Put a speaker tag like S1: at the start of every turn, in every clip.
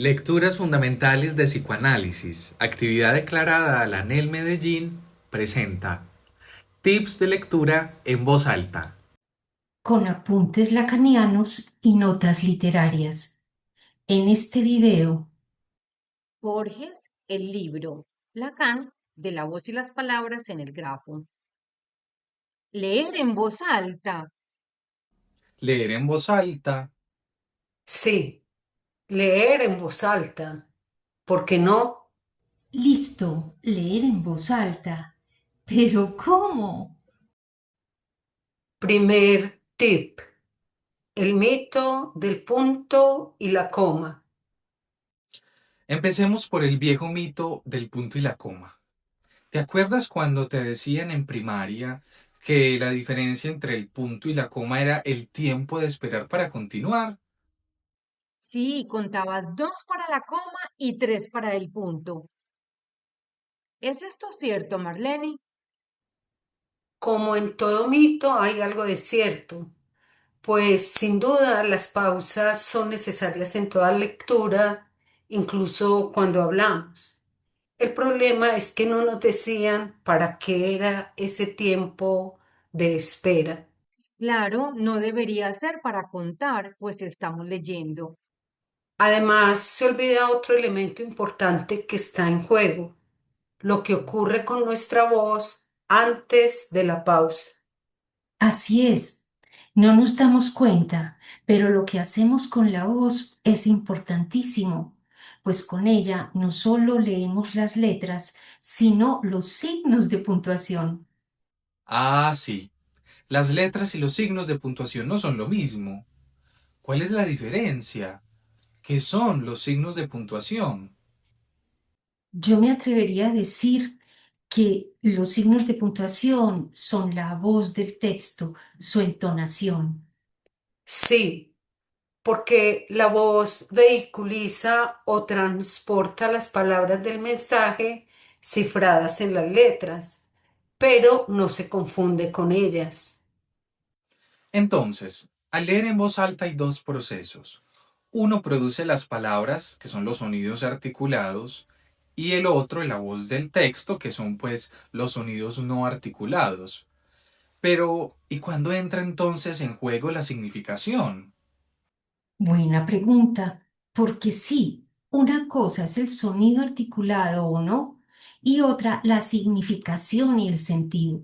S1: Lecturas fundamentales de psicoanálisis, actividad declarada a la ANEL Medellín, presenta tips de lectura en voz alta.
S2: Con apuntes lacanianos y notas literarias. En este video,
S3: Borges, el libro Lacan, de la voz y las palabras en el grafo. Leer en voz alta.
S1: Leer en voz alta.
S4: Sí, leer en voz alta. ¿Por qué no?
S2: listo, leer en voz alta. ¿Pero cómo?
S4: Primer tip, el mito del punto y la coma.
S1: Empecemos por el viejo mito del punto y la coma. ¿Te acuerdas cuando te decían en primaria que la diferencia entre el punto y la coma era el tiempo de esperar para continuar?
S3: Sí, contabas 2 para la coma y 3 para el punto. ¿Es esto cierto, Marlene?
S4: Como en todo mito hay algo de cierto, pues sin duda las pausas son necesarias en toda lectura, incluso cuando hablamos. El problema es que no nos decían para qué era ese tiempo de espera.
S3: Claro, no debería ser para contar, pues estamos leyendo.
S4: Además, se olvida otro elemento importante que está en juego, lo que ocurre con nuestra voz antes de la pausa.
S2: Así es, no nos damos cuenta, pero lo que hacemos con la voz es importantísimo, pues con ella no solo leemos las letras, sino los signos de puntuación.
S1: Ah, sí. Las letras y los signos de puntuación no son lo mismo. ¿Cuál es la diferencia? ¿Qué son los signos de puntuación?
S2: Yo me atrevería a decir que los signos de puntuación son la voz del texto, su entonación.
S4: Sí, porque la voz vehiculiza o transporta las palabras del mensaje cifradas en las letras, pero no se confunde con ellas.
S1: Entonces, al leer en voz alta hay dos procesos. Uno produce las palabras, que son los sonidos articulados, y el otro, la voz del texto, que son pues los sonidos no articulados. Pero, ¿y cuándo entra entonces en juego la significación?
S2: Buena pregunta, porque sí, una cosa es el sonido articulado o no, y otra la significación y el sentido.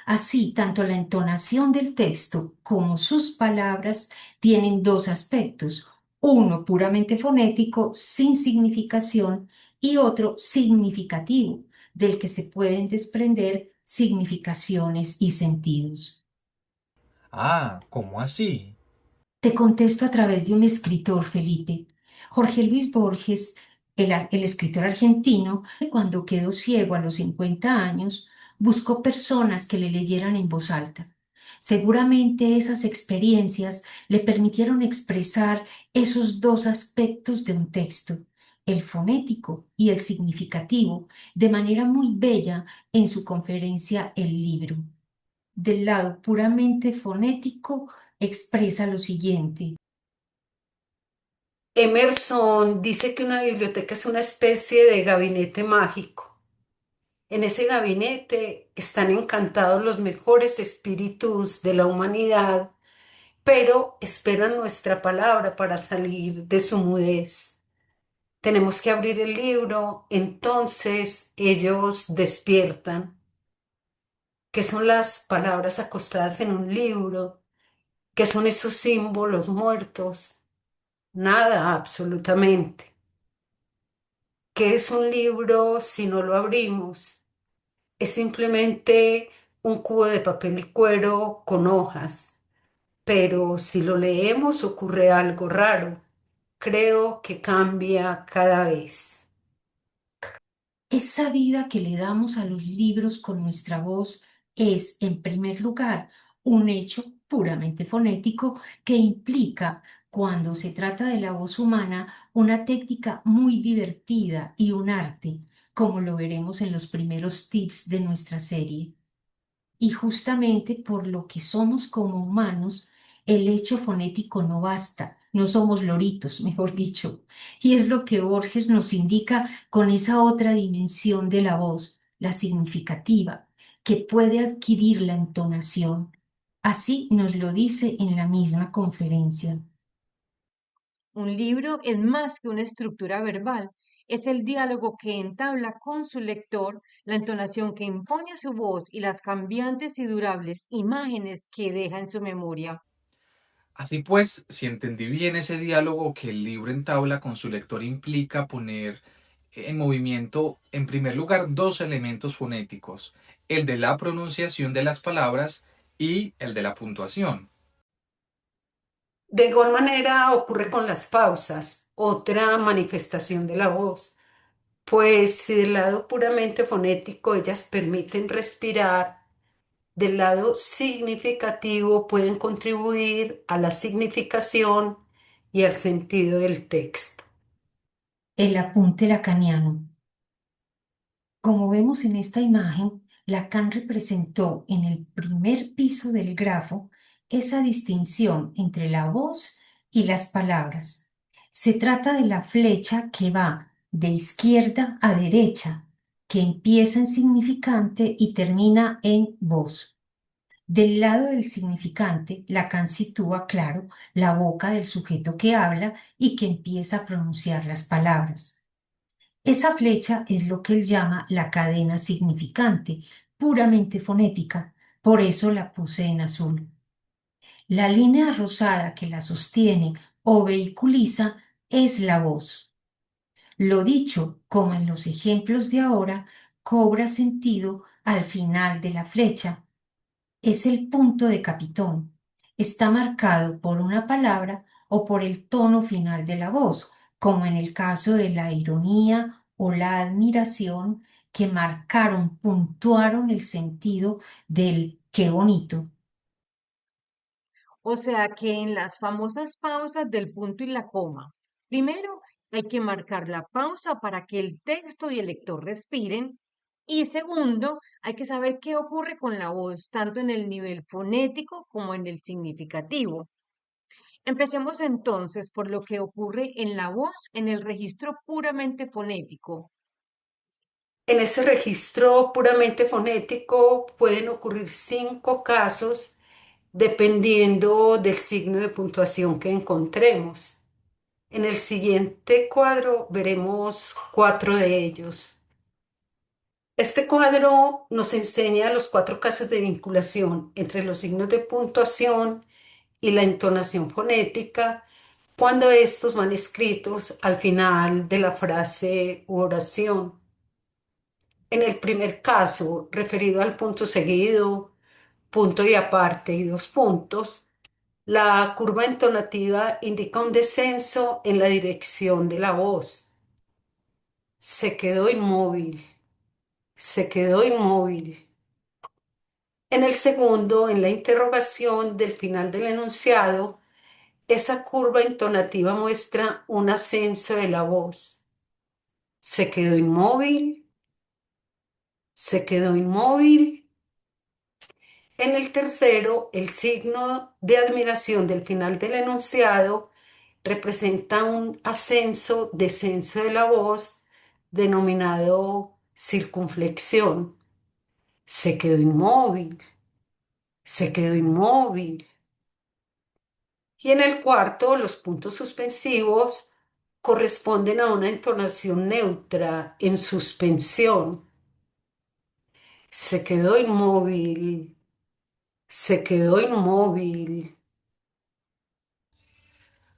S2: Así, tanto la entonación del texto como sus palabras tienen dos aspectos, uno puramente fonético, sin significación, y otro significativo, del que se pueden desprender significaciones y sentidos.
S1: Ah, ¿cómo así?
S2: Te contesto a través de un escritor, Felipe. Jorge Luis Borges, el escritor argentino, cuando quedó ciego a los 50 años, buscó personas que le leyeran en voz alta. Seguramente esas experiencias le permitieron expresar esos dos aspectos de un texto, el fonético y el significativo, de manera muy bella en su conferencia El libro. Del lado puramente fonético, expresa lo siguiente.
S4: Emerson dice que una biblioteca es una especie de gabinete mágico. En ese gabinete están encantados los mejores espíritus de la humanidad, pero esperan nuestra palabra para salir de su mudez. Tenemos que abrir el libro, entonces ellos despiertan. ¿Qué son las palabras acostadas en un libro? ¿Qué son esos símbolos muertos? Nada, absolutamente. ¿Qué es un libro si no lo abrimos? Es simplemente un cubo de papel y cuero con hojas, pero si lo leemos ocurre algo raro. Creo que cambia cada vez.
S2: Esa vida que le damos a los libros con nuestra voz es, en primer lugar, un hecho puramente fonético que implica, cuando se trata de la voz humana, una técnica muy divertida y un arte, como lo veremos en los primeros tips de nuestra serie. Y justamente por lo que somos como humanos, el hecho fonético no basta, no somos loritos, mejor dicho. Y es lo que Borges nos indica con esa otra dimensión de la voz, la significativa, que puede adquirir la entonación. Así nos lo dice en la misma conferencia.
S3: Un libro es más que una estructura verbal, es el diálogo que entabla con su lector, la entonación que impone a su voz y las cambiantes y durables imágenes que deja en su memoria.
S1: Así pues, si entendí bien ese diálogo que el libro entabla con su lector implica poner en movimiento, en primer lugar, dos elementos fonéticos, el de la pronunciación de las palabras y el de la puntuación.
S4: De igual manera ocurre con las pausas, otra manifestación de la voz, pues si del lado puramente fonético ellas permiten respirar, del lado significativo pueden contribuir a la significación y al sentido del texto.
S2: El apunte lacaniano. Como vemos en esta imagen, Lacan representó en el primer piso del grafo esa distinción entre la voz y las palabras. Se trata de la flecha que va de izquierda a derecha, que empieza en significante y termina en voz. Del lado del significante, Lacan sitúa, claro, la boca del sujeto que habla y que empieza a pronunciar las palabras. Esa flecha es lo que él llama la cadena significante, puramente fonética, por eso la puse en azul. La línea rosada que la sostiene o vehiculiza es la voz. Lo dicho, como en los ejemplos de ahora, cobra sentido al final de la flecha. Es el punto de capitón. Está marcado por una palabra o por el tono final de la voz, como en el caso de la ironía o la admiración, que marcaron, puntuaron el sentido del qué bonito.
S3: O sea que en las famosas pausas del punto y la coma, primero hay que marcar la pausa para que el texto y el lector respiren. Y segundo, hay que saber qué ocurre con la voz, tanto en el nivel fonético como en el significativo. Empecemos entonces por lo que ocurre en la voz en el registro puramente fonético.
S4: En ese registro puramente fonético pueden ocurrir 5 casos dependiendo del signo de puntuación que encontremos. En el siguiente cuadro veremos 4 de ellos. Este cuadro nos enseña los 4 casos de vinculación entre los signos de puntuación y la entonación fonética cuando estos van escritos al final de la frase u oración. En el primer caso, referido al punto seguido, punto y aparte y 2 puntos, la curva entonativa indica un descenso en la dirección de la voz. Se quedó inmóvil, se quedó inmóvil. En el segundo, en la interrogación del final del enunciado, esa curva entonativa muestra un ascenso de la voz. Se quedó inmóvil, se quedó inmóvil. En el tercero, el signo de admiración del final del enunciado representa un ascenso, descenso de la voz denominado circunflexión. Se quedó inmóvil, se quedó inmóvil. Y en el cuarto, los puntos suspensivos corresponden a una entonación neutra en suspensión. Se quedó inmóvil, se quedó inmóvil.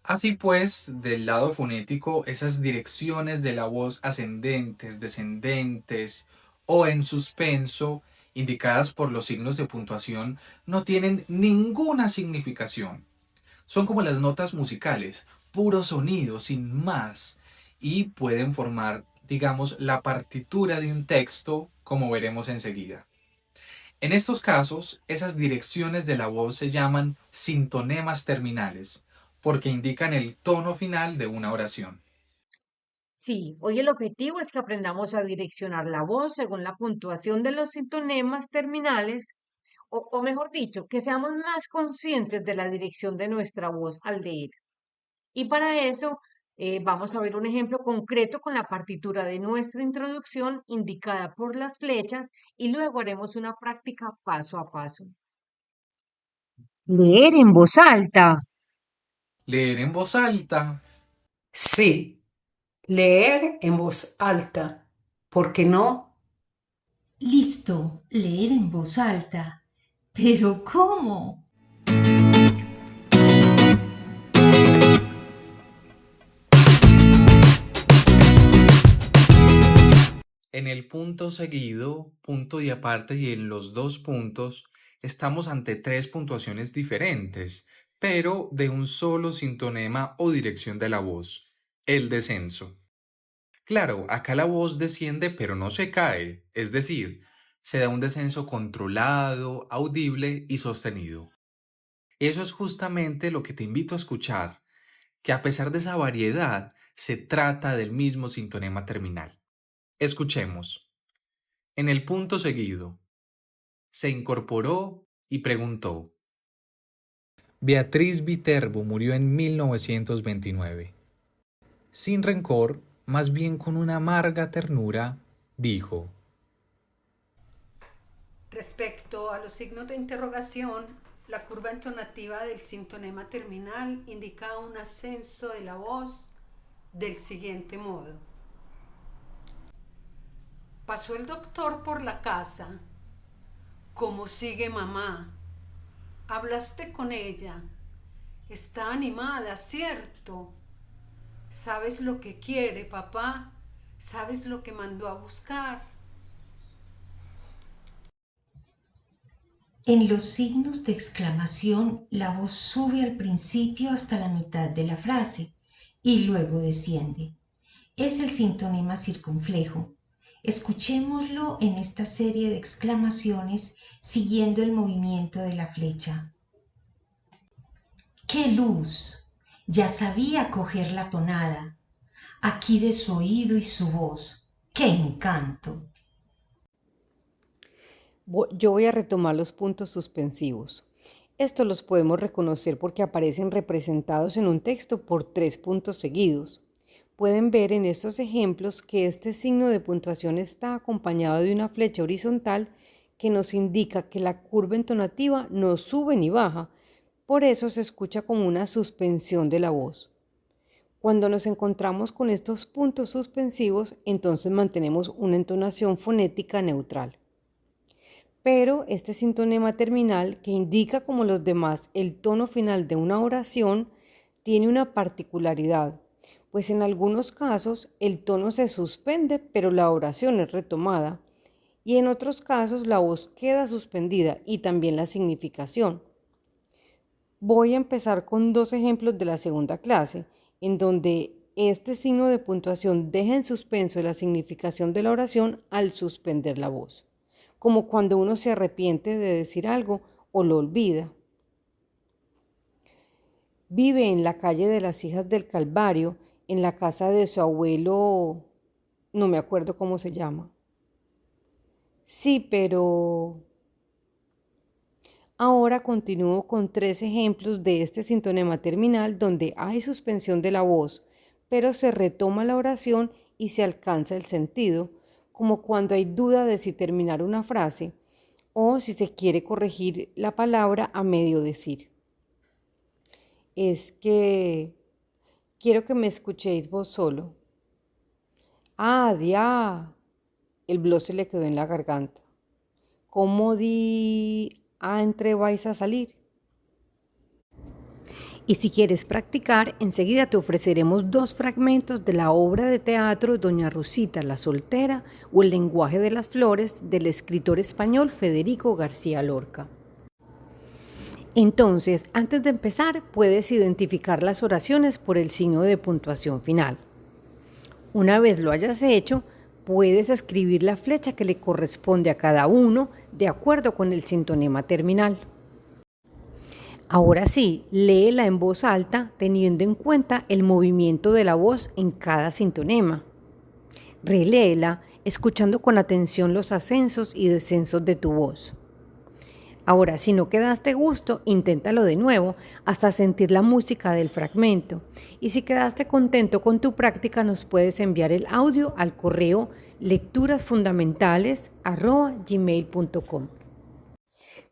S1: Así pues, del lado fonético, esas direcciones de la voz ascendentes, descendentes o en suspenso, indicadas por los signos de puntuación, no tienen ninguna significación. Son como las notas musicales, puro sonido, sin más, y pueden formar, digamos, la partitura de un texto, como veremos enseguida. En estos casos, esas direcciones de la voz se llaman sintonemas terminales, porque indican el tono final de una oración.
S3: Sí, hoy el objetivo es que aprendamos a direccionar la voz según la puntuación de los sintonemas terminales, o mejor dicho, que seamos más conscientes de la dirección de nuestra voz al leer. Y para eso vamos a ver un ejemplo concreto con la partitura de nuestra introducción indicada por las flechas y luego haremos una práctica paso a paso. Leer en voz alta.
S1: Leer en voz alta.
S4: Sí, leer en voz alta. ¿Por qué no?
S2: Listo, leer en voz alta. ¿Pero cómo?
S1: En el punto seguido, punto y aparte y en los dos puntos, estamos ante tres puntuaciones diferentes, pero de un solo sintonema o dirección de la voz, el descenso. Claro, acá la voz desciende pero no se cae, es decir, se da un descenso controlado, audible y sostenido. Eso es justamente lo que te invito a escuchar, que a pesar de esa variedad, se trata del mismo sintonema terminal. Escuchemos. En el punto seguido, se incorporó y preguntó. Beatriz Viterbo murió en 1929. Sin rencor, más bien con una amarga ternura, dijo.
S4: Respecto a los signos de interrogación, la curva entonativa del sintonema terminal indica un ascenso de la voz del siguiente modo. Pasó el doctor por la casa. ¿Cómo sigue mamá? ¿Hablaste con ella? Está animada, ¿cierto? ¿Sabes lo que quiere, papá? ¿Sabes lo que mandó a buscar?
S2: En los signos de exclamación, la voz sube al principio hasta la mitad de la frase y luego desciende. Es el sintonema circunflejo. Escuchémoslo en esta serie de exclamaciones siguiendo el movimiento de la flecha. ¡Qué luz! Ya sabía coger la tonada. Aquí de su oído y su voz. ¡Qué encanto!
S3: Yo voy a retomar los puntos suspensivos. Estos los podemos reconocer porque aparecen representados en un texto por 3 puntos seguidos. Pueden ver en estos ejemplos que este signo de puntuación está acompañado de una flecha horizontal que nos indica que la curva entonativa no sube ni baja, por eso se escucha como una suspensión de la voz. Cuando nos encontramos con estos puntos suspensivos, entonces mantenemos una entonación fonética neutral. Pero este sintonema terminal, que indica como los demás el tono final de una oración, tiene una particularidad, pues en algunos casos el tono se suspende pero la oración es retomada, y en otros casos la voz queda suspendida y también la significación. Voy a empezar con 2 ejemplos de la segunda clase, en donde este signo de puntuación deja en suspenso la significación de la oración al suspender la voz, como cuando uno se arrepiente de decir algo o lo olvida. Vive en la calle de las Hijas del Calvario, en la casa de su abuelo, no me acuerdo cómo se llama. Sí, pero... Ahora continúo con 3 ejemplos de este sintonema terminal donde hay suspensión de la voz, pero se retoma la oración y se alcanza el sentido, como cuando hay duda de si terminar una frase o si se quiere corregir la palabra a medio decir. Es que quiero que me escuchéis vos solo. Ah, dia. El blo se le quedó en la garganta. ¿Cómo di entre vais a salir? Y si quieres practicar, enseguida te ofreceremos 2 fragmentos de la obra de teatro Doña Rusita la Soltera o El lenguaje de las flores del escritor español Federico García Lorca. Entonces, antes de empezar, puedes identificar las oraciones por el signo de puntuación final. Una vez lo hayas hecho, puedes escribir la flecha que le corresponde a cada uno de acuerdo con el sintonema terminal. Ahora sí, léela en voz alta teniendo en cuenta el movimiento de la voz en cada sintonema. Reléela escuchando con atención los ascensos y descensos de tu voz.
S5: Ahora, si no quedaste a gusto, inténtalo de nuevo hasta sentir la música del fragmento. Y si quedaste contento con tu práctica, nos puedes enviar el audio al correo lecturasfundamentales@gmail.com.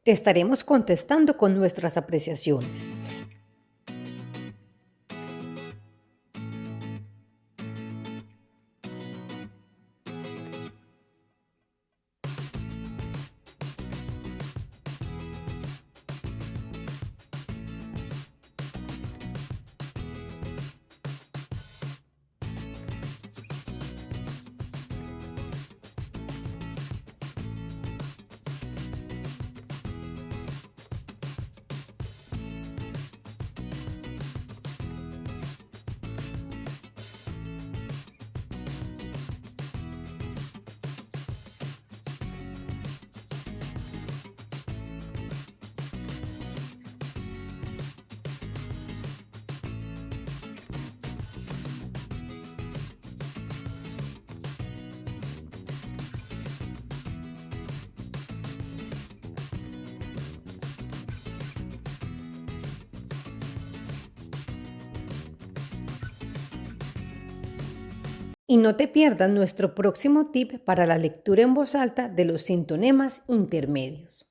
S5: Te estaremos contestando con nuestras apreciaciones. Y no te pierdas nuestro próximo tip para la lectura en voz alta de los sintonemas intermedios.